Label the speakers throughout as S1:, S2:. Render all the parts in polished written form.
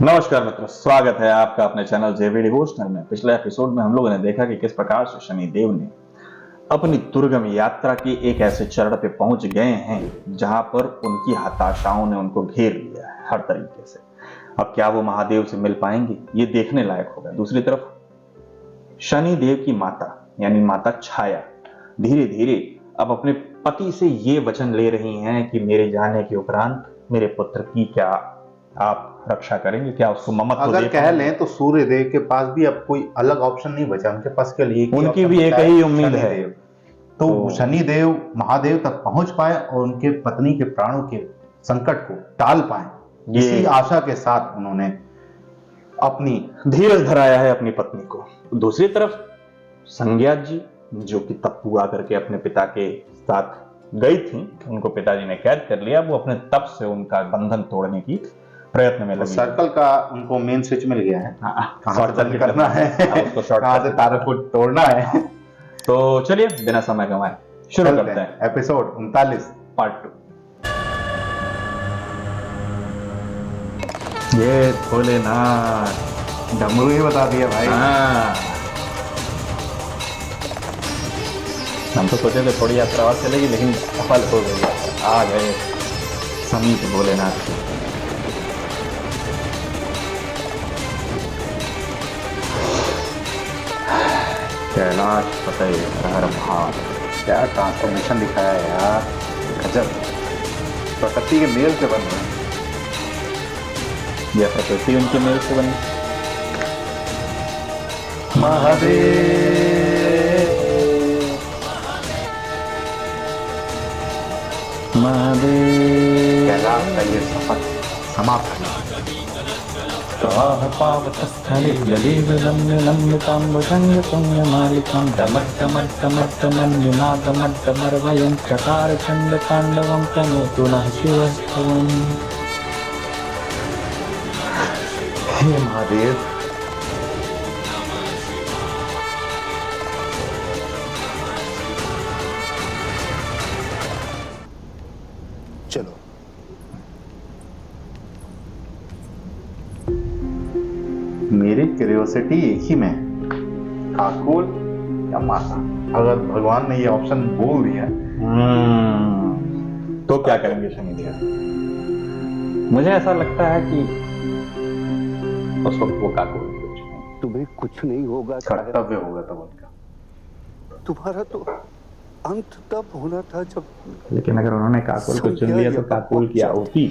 S1: नमस्कार मित्रों, स्वागत है आपका अपने चैनल जेवीडी डिवोशनल में। पिछले एपिसोड में हम लोगों ने देखा कि किस प्रकार से शनि देव ने अपनी दुर्गम यात्रा की एक ऐसे चरण पे पहुंच गए हैं जहां पर उनकी हताशाओं ने उनको घेर लिया है हर तरीके से। अब क्या वो महादेव से मिल पाएंगे, ये देखने लायक होगा। दूसरी तरफ शनि देव की माता यानी माता छाया धीरे धीरे अब अपने पति से ये वचन ले रही हैं कि मेरे जाने के उपरांत मेरे पुत्र की क्या आप रक्षा करेंगे, क्या उसको ममत्व
S2: अगर कह लें तो सूर्य देव के पास भी अब कोई अलग ऑप्शन नहीं बचा। उनके पास के लिए
S1: उनकी भी एक ही उम्मीद है
S2: तो शनि देव महादेव तक पहुंच पाए और उनके पत्नी के प्राणों के संकट को टाल पाए। इसी आशा के साथ उन्होंने अपनी
S1: धीरज धराया है अपनी पत्नी को। दूसरी तरफ संज्ञा जी जो कि तप पूरा करके अपने पिता के साथ गई थी, उनको पिताजी ने कैद कर लिया। वो अपने तप से उनका बंधन तोड़ने की प्रयत्न में लगी।
S2: सर्कल का उनको मेन स्विच मिल गया है, कहां से बंद करना है,
S1: कहां से
S2: तारों को तोड़ना है।
S1: तो चलिए बिना समय गंवाए शुरू करते हैं
S2: एपिसोड 39
S1: पार्ट 2।
S2: ये भोलेनाथ डमरू ही बता दिया भाई।
S1: हम तो सोचे थे थोड़ी यात्रा और चलेगी, लेकिन सफल हो गई। आ गए समीप भोलेनाथ के। कैलाश फतेह हर भाग।
S2: क्या ट्रांसफॉर्मेशन दिखाया है यार, गजब। प्रकृति के मेल से बन रहे हैं।
S1: यह प्रकृति उनके मेल से बनी।
S2: महादेव
S1: महादेव।
S2: कैलाश का ये सफर समाप्त हुआ। हे महादेव, चलो। मेरी क्यूरियोसिटी एक ही में, काकोल या माता। अगर भगवान ने ये ऑप्शन बोल दिया
S1: तो क्या करेंगे शनि देव? मुझे ऐसा लगता है कि उस वक्त वो काकोल
S3: तुम्हें कुछ नहीं होगा,
S2: कर्तव्य होगा तब उनका।
S3: तुम्हारा तो अंत तब होना था जब।
S1: लेकिन अगर उन्होंने काकोल को चुन लिया तो काकोल की आहुति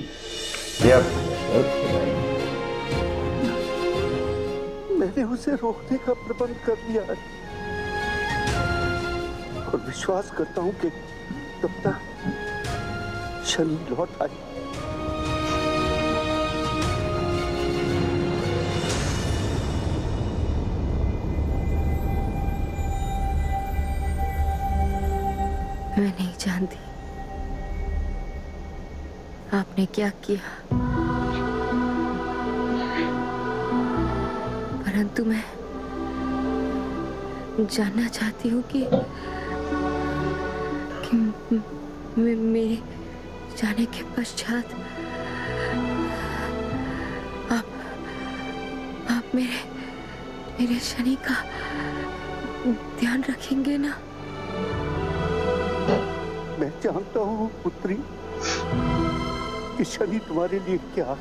S3: मैंने उसे रोकने का प्रबंध कर दिया है और विश्वास करता हूं कि तब तक शनि लौट आए।
S4: मैं नहीं जानती आपने क्या किया, परंतु मैं जानना चाहती हूँ कि मेरे जाने के पश्चात आप मेरे शनि का ध्यान रखेंगे ना?
S3: मैं जानता हूँ पुत्री कि शनि तुम्हारे लिए क्या है,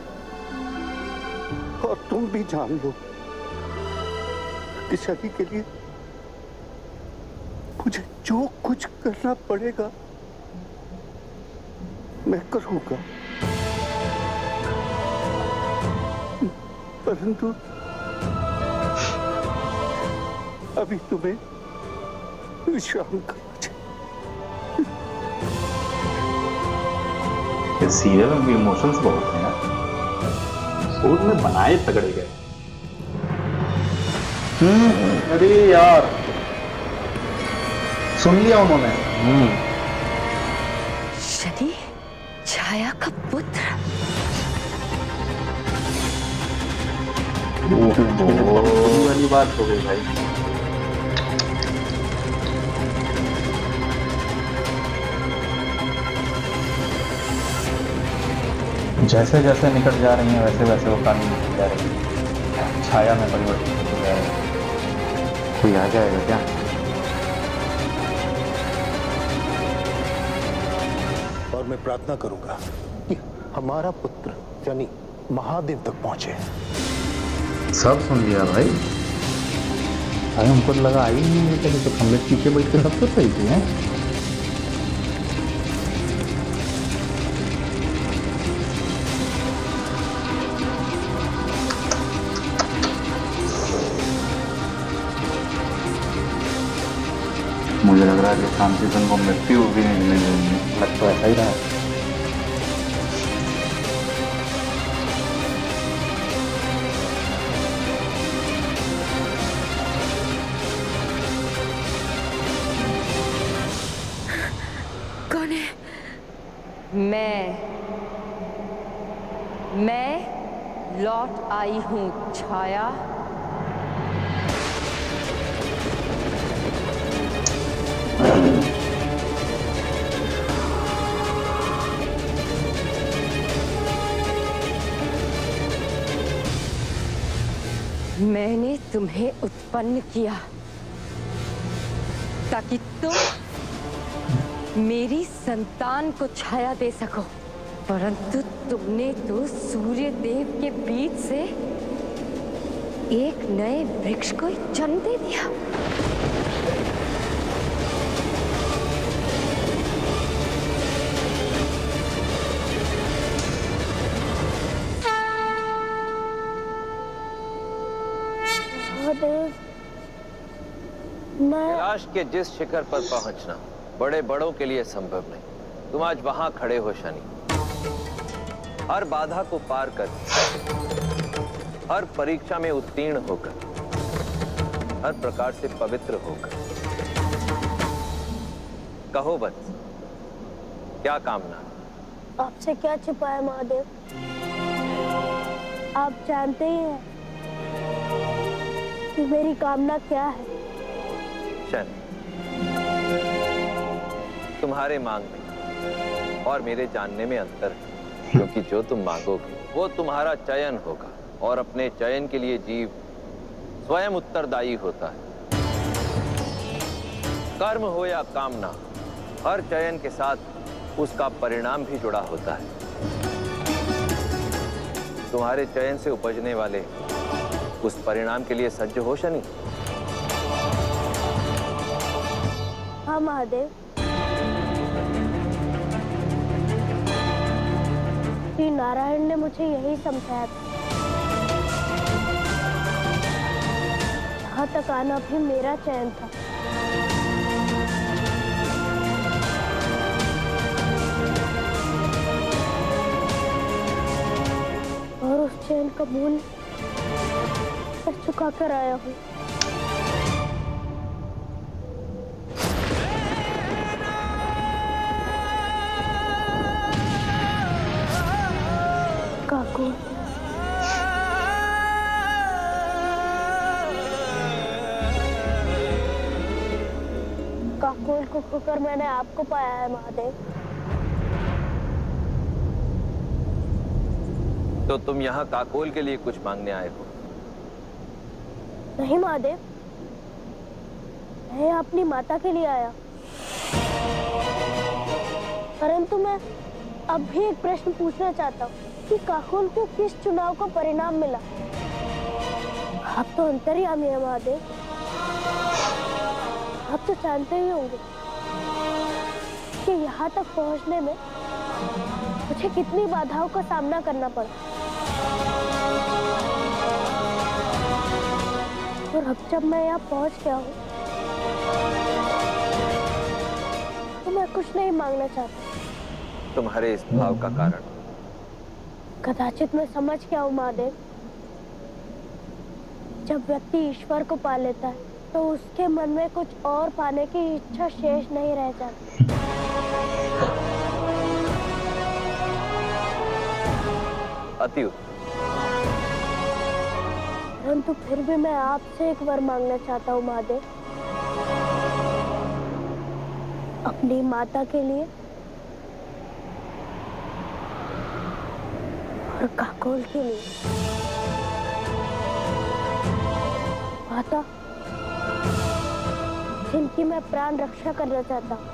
S3: और तुम भी जान लो कि शनि के लिए मुझे जो कुछ करना पड़ेगा मैं करूंगा। परंतु अभी तुम्हें विश्राम करना चाहिए।
S2: इस सीरियल में भी इमोशंस बहुत हैं यार।
S1: सूद में बनाए तगड़े गए।
S2: अरे यार, सुन लिया उन्होंने।
S4: शनि छाया का पुत्र।
S1: वाली बात हो गई भाई।
S2: जैसे जैसे निकट जा रही हैं वैसे वैसे वो काली होती जा रही है, छाया में परिवर्तित होती जा रही है। कोई आ जाएगा क्या?
S3: और मैं प्रार्थना करूंगा कि हमारा पुत्र शनि महादेव तक पहुंचे।
S2: सब सुन लिया भाई। अरे हमको तो लगा आई नहीं है, तो खंबे पीछे बैठ के सब कुछ सही थे हैं। मुझे लग रहा है कि शांति सन को मृत्यु भी नहीं मिलेगी। लग तो ऐसा ही रहा है।
S4: कौन है?
S5: मैं लौट आई हूँ छाया। मैंने तुम्हें उत्पन्न किया ताकि तुम मेरी संतान को छाया दे सको, परंतु तुमने तो सूर्य देव के बीच से एक नए वृक्ष को जन्म दे दिया।
S6: कैलाश के जिस शिखर पर पहुंचना बड़े बड़ों के लिए संभव नहीं, तुम आज वहां खड़े हो शनि। हर बाधा को पार कर, हर परीक्षा में उत्तीर्ण होकर, हर प्रकार से पवित्र होकर, कहो बस क्या कामना?
S7: आपसे क्या छिपा है महादेव? आप जानते ही हैं कि मेरी कामना क्या है।
S6: शनि, तुम्हारे मांगने और मेरे जानने में अंतर है, क्योंकि जो तुम मांगोगे वो तुम्हारा चयन होगा, और अपने चयन के लिए जीव स्वयं उत्तरदायी होता है। कर्म हो या कामना, हर चयन के साथ उसका परिणाम भी जुड़ा होता है। तुम्हारे चयन से उपजने वाले उस परिणाम के लिए सज्ज हो शनि?
S7: हाँ महादेव, श्री नारायण ने मुझे यही समझाया था। यहाँ तक आना भी मेरा चयन था। और उस चयन का मूल्य मैं चुका कर आया हूँ। काकुल, काकुल को खोकर मैंने आपको पाया है महादेव।
S6: तो तुम यहाँ काकोल के लिए कुछ मांगने आए हो?
S7: नहीं महादेव, मैं अपनी माता के लिए आया। परंतु मैं अब भी एक प्रश्न पूछना चाहता हूँ कि काकुल को किस चुनाव का परिणाम मिला? आप तो अंतर्यामी हैं महादेव, आप तो जानते ही होंगे कि यहाँ तक पहुँचने में मुझे कितनी बाधाओं का सामना करना पड़ा। और अब जब मैं यहाँ पहुँच गया हूँ तो मैं कुछ नहीं मांगना चाहता।
S6: तुम्हारे इस भाव का कारण?
S7: कदाचित मैं समझ गया हूँ महादेव, जब व्यक्ति ईश्वर को पा लेता है तो उसके मन में कुछ और पाने की इच्छा शेष नहीं रह जाती।
S6: अति
S7: परंतु फिर भी मैं आपसे एक वर मांगना चाहता हूँ महादेव, अपनी माता के लिए और काकोल के लिए। माता, जिनकी मैं प्राण रक्षा करना चाहता हूँ,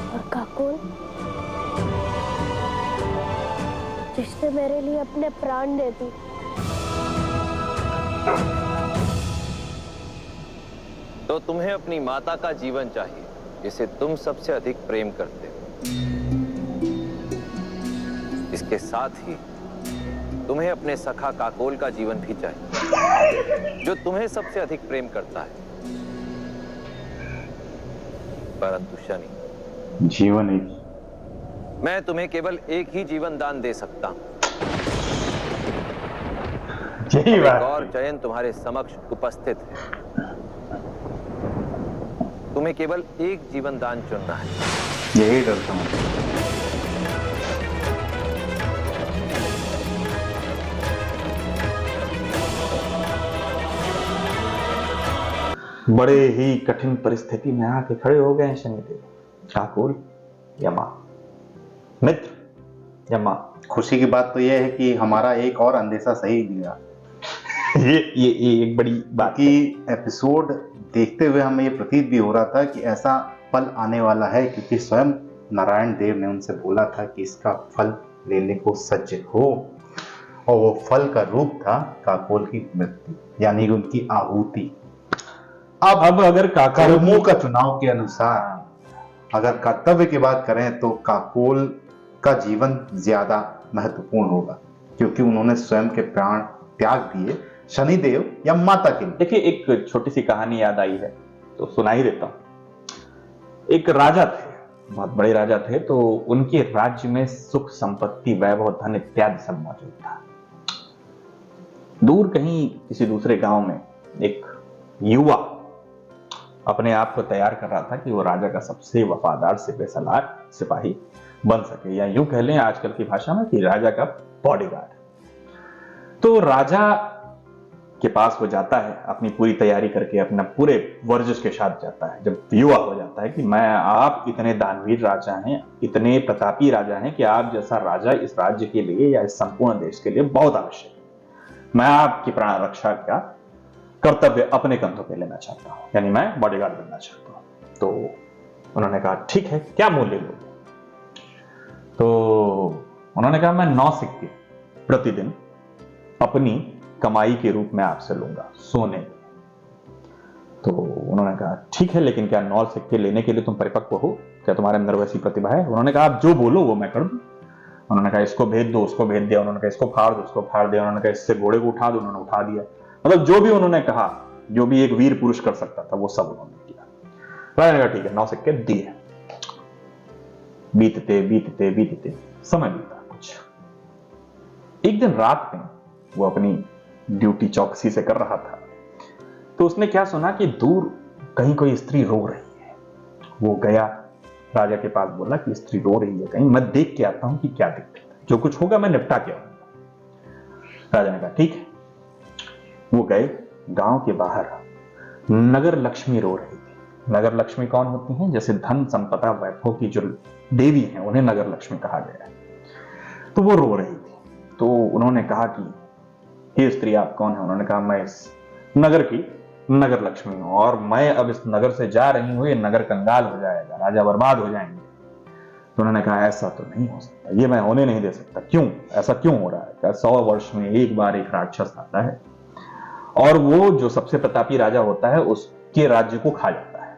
S7: और काकोल, जिसने मेरे लिए अपने प्राण दे दी।
S6: तो तुम्हें अपनी माता का जीवन चाहिए, जिसे तुम सबसे अधिक प्रेम करते हो। इसके साथ ही तुम्हें अपने सखा काकोल का जीवन भी चाहिए, जो तुम्हें सबसे अधिक प्रेम करता है। परंतु शनि,
S1: जीवन एक,
S6: मैं तुम्हें केवल एक ही जीवन दान दे सकता हूं।
S1: यही
S6: एक
S1: बात
S6: और
S1: है।
S6: चयन तुम्हारे समक्ष उपस्थित है। तुम्हें केवल एक जीवन दान चुनना है।
S2: यही डरता हूँ।
S1: बड़े ही कठिन परिस्थिति में आके खड़े हो गए हैं शनिदेव। काकोल या मां, मित्र या मां।
S2: खुशी की बात तो यह है कि हमारा एक और अंदेशा सही दिया।
S1: ये एक बड़ी बात
S2: कि एपिसोड देखते हुए हमें ये प्रतीत भी हो रहा था कि ऐसा फल आने वाला है, क्योंकि स्वयं नारायण देव ने उनसे बोला था कि इसका फल लेने को सज्ज हो, और वो फल का रूप था काकोल की मृत्यु, यानी कि उनकी आहुति।
S1: अब अगर काकोल
S2: कर्मों का चुनाव के अनुसार अगर कर्तव्य की बात करें तो काकोल का जीवन ज्यादा महत्वपूर्ण होगा, क्योंकि उन्होंने स्वयं के प्राण त्याग दिए शनिदेव या माता के लिए।
S1: देखिए, एक छोटी सी कहानी याद आई है तो सुना ही देता हूं। एक राजा थे, बहुत बड़े राजा थे, तो उनके राज्य में सुख संपत्ति, वैभव, धन इत्यादि सब मौजूद था। दूर कहीं किसी दूसरे गांव में एक युवा अपने आप को तैयार कर रहा था कि वो राजा का सबसे वफादार सिपहसालार सिपाही बन सके, या यूं कह लें आजकल की भाषा में कि राजा का बॉडीगार्ड। तो राजा के पास वो जाता है, अपनी पूरी तैयारी करके, अपना पूरे वर्जिश के साथ जाता है। जब युवा हो जाता है कि आप इतने दानवीर राजा हैं, इतने प्रतापी राजा हैं कि आप जैसा राजा इस राज्य के लिए या इस संपूर्ण देश के लिए बहुत आवश्यक है। मैं आपकी प्राण रक्षा का कर्तव्य अपने कंधों पे लेना चाहता हूं, यानी मैं बॉडीगार्ड बनना चाहता हूं। तो उन्होंने कहा ठीक है, क्या मूल्य लोगे? तो उन्होंने कहा मैं 9 सिक्के प्रतिदिन अपनी कमाई के रूप में आपसे लूंगा, सोने। तो उन्होंने कहा ठीक है, लेकिन क्या 9 सिक्के लेने के लिए तुम परिपक्व हो? क्या तुम्हारे अंदर वैसी प्रतिभा है? उन्होंने कहा आप जो बोलो वो मैं कर दूं। उन्होंने कहा इसको भेज दो, उसको भेज दिया। उन्होंने कहा इसको फाड़ दो, उसको फाड़ दिया। उन्होंने कहा इससे घोड़े को उठा दो, उन्होंने उठा दिया। मतलब जो भी उन्होंने कहा, जो भी एक वीर पुरुष कर सकता था, वो सब उन्होंने किया। राजा ने कहा ठीक है, 9 सिक्के दिए। बीतते बीतते बीतते समय बीता कुछ। एक दिन रात में वो अपनी ड्यूटी चौकसी से कर रहा था, तो उसने क्या सुना कि दूर कहीं कोई स्त्री रो रही है। वो गया राजा के पास, बोला कि स्त्री रो रही है, कहीं मैं देख के आता हूं कि क्या दिक्कत है, जो कुछ होगा मैं निपटा के आऊंगा। राजा ने कहा ठीक है। वो गए, गांव के बाहर नगर लक्ष्मी रो रही थी। नगर लक्ष्मी कौन होती हैं? जैसे धन संपदा वैभव की जो देवी हैं, उन्हें नगर लक्ष्मी कहा गया है। तो वो रो रही थी। तो उन्होंने कहा कि हे स्त्री, आप कौन है? उन्होंने कहा मैं इस नगर की नगर लक्ष्मी हूं, और मैं अब इस नगर से जा रही हूं, ये नगर कंगाल हो जाएगा, राजा बर्बाद हो जाएंगे। तो उन्होंने कहा ऐसा तो नहीं हो सकता, ये मैं होने नहीं दे सकता। क्यों? ऐसा क्यों हो रहा है? क्या 100 वर्ष में एक बार एक राक्षस आता है, और वो जो सबसे प्रतापी राजा होता है उसके राज्य को खा जाता है।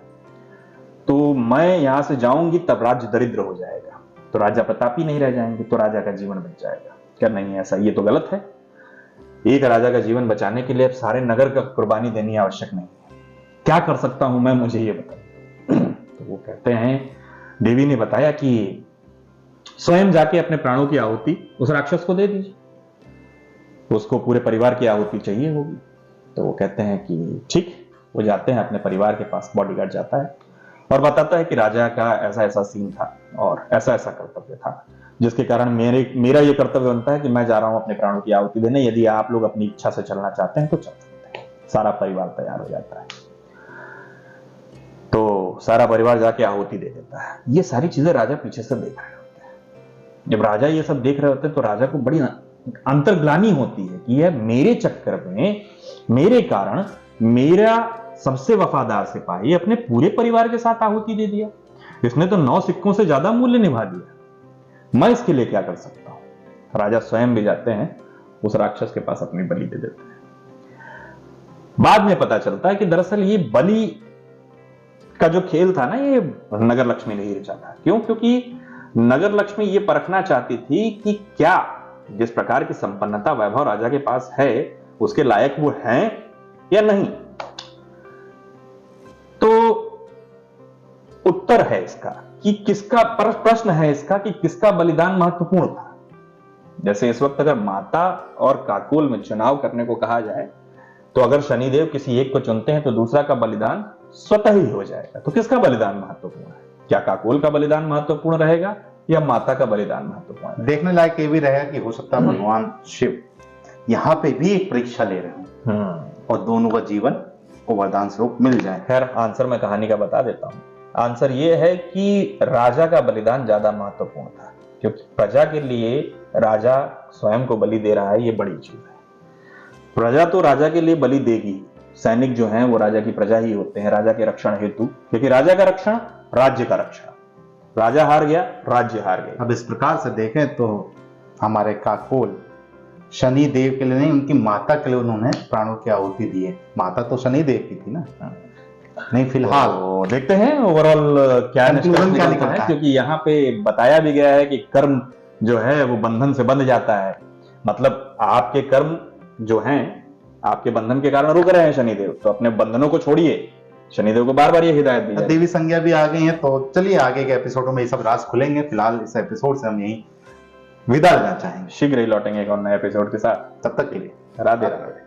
S1: तो मैं यहां से जाऊंगी तब राज्य दरिद्र हो जाएगा, तो राजा प्रतापी नहीं रह जाएंगे, तो राजा का जीवन बच जाएगा। क्या नहीं, ऐसा ये तो गलत है। एक राजा का जीवन बचाने के लिए अब सारे नगर का कुर्बानी देनी आवश्यक नहीं है। क्या कर सकता हूं मैं, मुझे ये बताइए। तो वो कहते हैं, देवी ने बताया कि स्वयं जाके अपने प्राणों की आहुति उस राक्षस को दे दीजिए, उसको पूरे परिवार की आहुति चाहिए होगी। तो वो कहते हैं कि ठीक। वो जाते हैं अपने परिवार के पास, बॉडीगार्ड जाता है और बताता है कि राजा का ऐसा ऐसा सीन था और ऐसा ऐसा कर्तव्य था, जिसके कारण मेरा ये कर्तव्य बनता है कि मैं जा रहा हूं अपने प्राणों की आहुति देने। यदि आप लोग अपनी इच्छा से चलना चाहते हैं तो चल सकते हैं। सारा परिवार तैयार हो जाता है, तो सारा परिवार जाके आहुति दे देता है। ये सारी चीजें राजा पीछे से देख रहे होते हैं। जब राजा ये सब देख रहे होते हैं तो राजा को बड़ी अंतर्ग्लानि होती है कि यह मेरे चक्कर में, मेरे कारण मेरा सबसे वफादार सिपाही अपने पूरे परिवार के साथ आहुति दे दिया। इसने तो 9 सिक्कों से ज्यादा मूल्य निभा दिया, मैं इसके लिए क्या कर सकता हूं। राजा स्वयं भी जाते हैं, उस राक्षस के पास अपनी बलि दे देते हैं। बाद में पता चलता है कि दरअसल ये बलि का जो खेल था ना, ये नगर लक्ष्मी ने ही रचा था। क्यों? क्योंकि नगर लक्ष्मी ये परखना चाहती थी कि क्या जिस प्रकार की संपन्नता वैभव राजा के पास है उसके लायक वो हैं या नहीं। तो उत्तर है इसका कि किसका, प्रश्न है इसका कि किसका बलिदान महत्वपूर्ण था। जैसे इस वक्त अगर माता और काकोल में चुनाव करने को कहा जाए तो अगर शनिदेव किसी एक को चुनते हैं तो दूसरा का बलिदान स्वतः ही हो जाएगा। तो किसका बलिदान महत्वपूर्ण है? क्या काकोल का बलिदान महत्वपूर्ण रहेगा या माता का बलिदान महत्वपूर्ण है?
S2: देखने लायक ये भी रहेगा कि हो सकता है भगवान शिव यहाँ पे भी एक परीक्षा ले रहे हैं और दोनों का जीवन को वरदान स्वरूप मिल जाए।
S1: खैर, आंसर मैं कहानी का बता देता हूं। आंसर ये है कि राजा का बलिदान ज्यादा महत्वपूर्ण था, क्योंकि प्रजा के लिए राजा स्वयं को बलि दे रहा है, ये बड़ी चीज है। प्रजा तो राजा के लिए बलि देगी, सैनिक जो हैं वो राजा की प्रजा ही होते हैं, राजा के रक्षण हेतु, क्योंकि राजा का रक्षण राज्य का रक्षण। राजा हार गया, राज्य हार गया।
S2: अब इस प्रकार से देखें तो हमारे काकोल शनि देव के लिए नहीं, उनकी माता के लिए उन्होंने प्राणों की आहुति दी है। माता तो शनि देव की थी ना। नहीं, फिलहाल
S1: तो देखते हैं ओवरऑल क्या निकलता है, क्योंकि यहाँ पे बताया भी गया है कि कर्म जो है वो बंधन से बंध जाता है। मतलब आपके कर्म जो हैं आपके बंधन के कारण रुक रहे हैं शनिदेव, तो अपने बंधनों को छोड़िए। शनिदेव को बार बार ये हिदायत दी है।
S2: देवी संज्ञा भी आ गई है, तो चलिए आगे के एपिसोडों में ये सब राज खुलेंगे। फिलहाल इस एपिसोड से हम यही विदा लेना चाहेंगे।
S1: शीघ्र ही लौटेंगे एक और नए एपिसोड के साथ।
S2: तब तक के लिए
S1: राधे राधे।